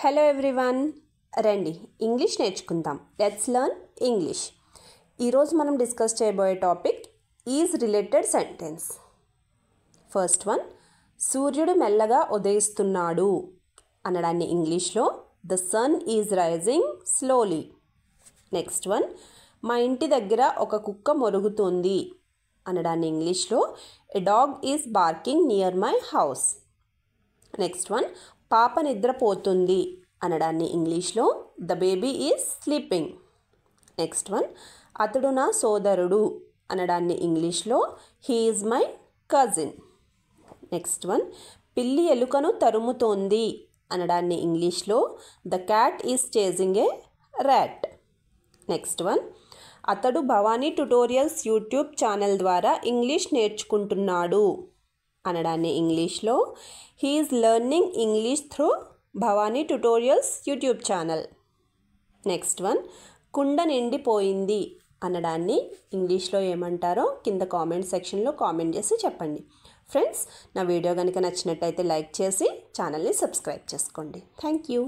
Hello everyone, రండి English నేర్చుకుందాం. Let's learn English. ఈరోజు మనం డిస్కస్ చేయబోయే topic is related sentence. First one, సూర్యుడు మెల్లగా ఉదయిస్తున్నాడు అనడాన్ని ఇంగ్లీష్లో the sun is rising slowly. Next one, మా ఇంటి దగ్గర ఒక కుక్క మొరుగుతోంది అనడాన్ని ఇంగ్లీష్లో a dog is barking near my house. Next one, పాప నిద్రపోతుంది అనడాన్ని ఇంగ్లీష్లో the baby is sleeping. Next one, అతడు నా సోదరుడు అనడాన్ని ఇంగ్లీష్లో he is my cousin. Next one, పిల్లి ఎలుకను తరుముతోంది అనడాన్ని ఇంగ్లీష్లో the cat is chasing A rat. Next one, అతడు భవానీ ట్యుటోరియల్స్ యూట్యూబ్ ఛానల్ ద్వారా ఇంగ్లీష్ నేర్చుకుంటున్నాడు అనడాన్ని ఇంగ్లీష్లో he is learning English through Bhavani tutorials YouTube channel. Next one, కుండ నిండిపోయింది అనడాన్ని ఇంగ్లీష్లో ఏమంటారో కింద కామెంట్ సెక్షన్లో కామెంట్ చేసి చెప్పండి. ఫ్రెండ్స్, నా వీడియో కనుక నచ్చినట్టయితే లైక్ చేసి ఛానల్ని సబ్స్క్రైబ్ చేసుకోండి. Thank you.